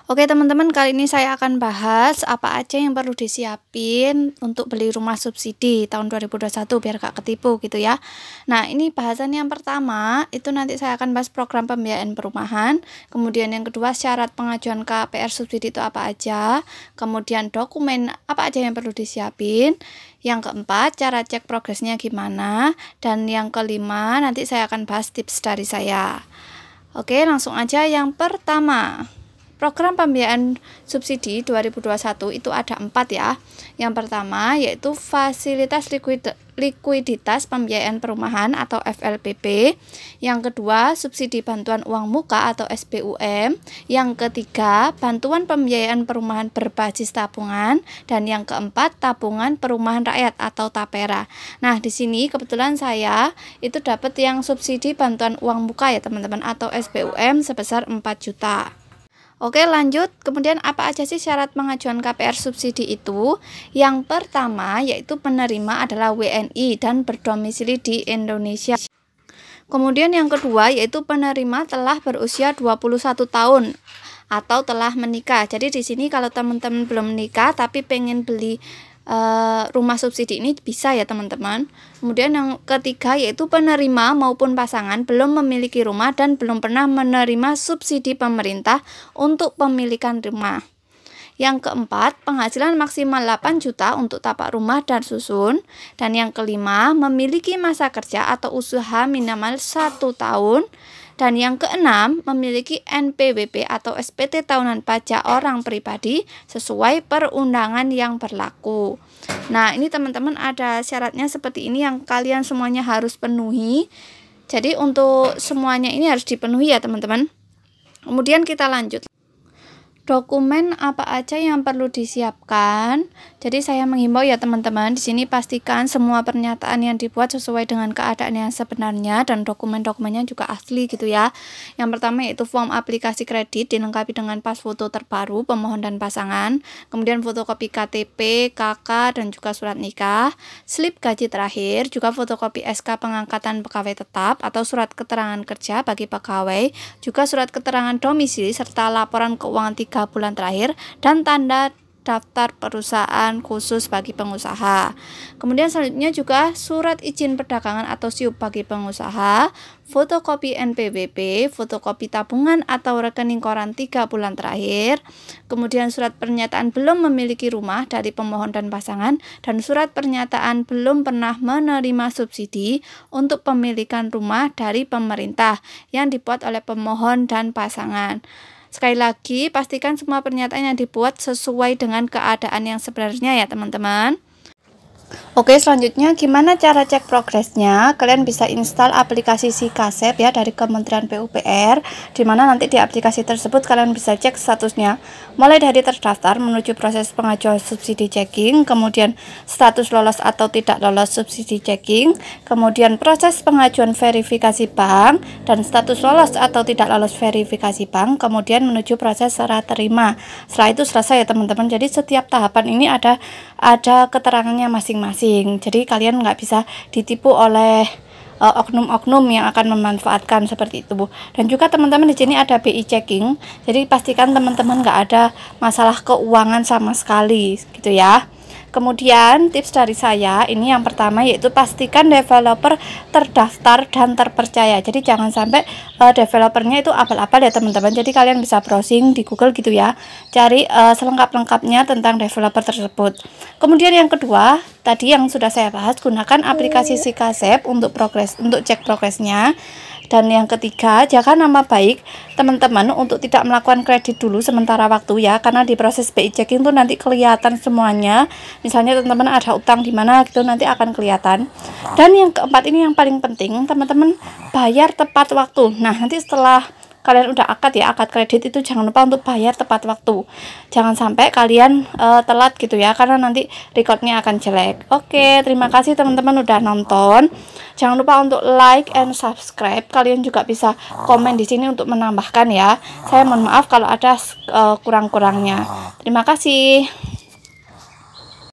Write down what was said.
Oke teman-teman, kali ini saya akan bahas apa aja yang perlu disiapin untuk beli rumah subsidi tahun 2021 biar gak ketipu gitu ya. Nah, ini bahasan yang pertama itu nanti saya akan bahas program pembiayaan perumahan. Kemudian yang kedua, syarat pengajuan KPR subsidi itu apa aja. Kemudian dokumen apa aja yang perlu disiapin. Yang keempat, cara cek progresnya gimana. Dan yang kelima, nanti saya akan bahas tips dari saya. Oke, langsung aja yang pertama. Program pembiayaan subsidi 2021 itu ada 4 ya. Yang pertama yaitu fasilitas likuiditas pembiayaan perumahan atau FLPP. Yang kedua, subsidi bantuan uang muka atau SBUM. Yang ketiga, bantuan pembiayaan perumahan berbasis tabungan. Dan yang keempat, tabungan perumahan rakyat atau TAPERA. Nah, di sini kebetulan saya itu dapat yang subsidi bantuan uang muka ya teman-teman, atau SBUM sebesar 4 juta. Oke, lanjut. Kemudian apa aja sih syarat pengajuan KPR subsidi itu? Yang pertama yaitu penerima adalah WNI dan berdomisili di Indonesia. Kemudian yang kedua yaitu penerima telah berusia 21 tahun atau telah menikah. Jadi di sini kalau teman-teman belum menikah tapi pengen beli rumah subsidi ini bisa ya teman-teman. Kemudian yang ketiga yaitu penerima maupun pasangan belum memiliki rumah dan belum pernah menerima subsidi pemerintah untuk pemilikan rumah. Yang keempat, penghasilan maksimal 8 juta untuk tapak rumah dan susun. Dan yang kelima, memiliki masa kerja atau usaha minimal 1 tahun. Dan yang keenam, memiliki NPWP atau SPT tahunan pajak orang pribadi sesuai perundangan yang berlaku. Nah, ini teman-teman ada syaratnya seperti ini yang kalian semuanya harus penuhi. Jadi untuk semuanya ini harus dipenuhi ya teman-teman. Kemudian kita lanjut. Dokumen apa aja yang perlu disiapkan? Jadi saya menghimbau ya teman-teman, di sini pastikan semua pernyataan yang dibuat sesuai dengan keadaan yang sebenarnya dan dokumen-dokumennya juga asli gitu ya. Yang pertama yaitu form aplikasi kredit dilengkapi dengan pas foto terbaru pemohon dan pasangan, kemudian fotokopi KTP, KK dan juga surat nikah, slip gaji terakhir, juga fotokopi SK pengangkatan pegawai tetap atau surat keterangan kerja bagi pegawai, juga surat keterangan domisili serta laporan keuangan 3 bulan terakhir dan tanda daftar perusahaan khusus bagi pengusaha. Kemudian selanjutnya juga surat izin perdagangan atau SIUP bagi pengusaha, fotokopi NPWP, fotokopi tabungan atau rekening koran 3 bulan terakhir, kemudian surat pernyataan belum memiliki rumah dari pemohon dan pasangan, dan surat pernyataan belum pernah menerima subsidi untuk pemilikan rumah dari pemerintah yang dibuat oleh pemohon dan pasangan. Sekali lagi, pastikan semua pernyataan yang dibuat sesuai dengan keadaan yang sebenarnya ya teman-teman. Oke, selanjutnya gimana cara cek progresnya? Kalian bisa install aplikasi SIKASEP ya dari Kementerian PUPR, dimana nanti di aplikasi tersebut kalian bisa cek statusnya mulai dari terdaftar menuju proses pengajuan subsidi checking, kemudian status lolos atau tidak lolos subsidi checking, kemudian proses pengajuan verifikasi bank dan status lolos atau tidak lolos verifikasi bank, kemudian menuju proses serah terima. Setelah itu selesai ya teman-teman. Jadi setiap tahapan ini ada keterangannya masing-masing. Jadi kalian nggak bisa ditipu oleh oknum-oknum yang akan memanfaatkan seperti itu. Dan juga teman-teman di sini ada BI checking. Jadi pastikan teman-teman nggak ada masalah keuangan sama sekali gitu ya. Kemudian tips dari saya ini yang pertama yaitu pastikan developer terdaftar dan terpercaya. Jadi jangan sampai developernya itu abal-abal ya teman-teman. Jadi kalian bisa browsing di Google gitu ya, cari selengkap-lengkapnya tentang developer tersebut. Kemudian yang kedua, tadi yang sudah saya bahas, gunakan aplikasi SIKASEP untuk cek progresnya. Dan yang ketiga, jaga nama baik teman-teman untuk tidak melakukan kredit dulu sementara waktu ya, karena di proses BI checking tuh nanti kelihatan semuanya. Misalnya teman-teman ada utang di mana gitu nanti akan kelihatan. Dan yang keempat ini yang paling penting, teman-teman bayar tepat waktu. Nah, nanti setelah kalian udah akad kredit itu jangan lupa untuk bayar tepat waktu. Jangan sampai kalian telat gitu ya, karena nanti recordnya akan jelek. Oke, terima kasih teman-teman udah nonton. Jangan lupa untuk like and subscribe. Kalian juga bisa komen di sini untuk menambahkan ya. Saya mohon maaf kalau ada kurang-kurangnya. Terima kasih.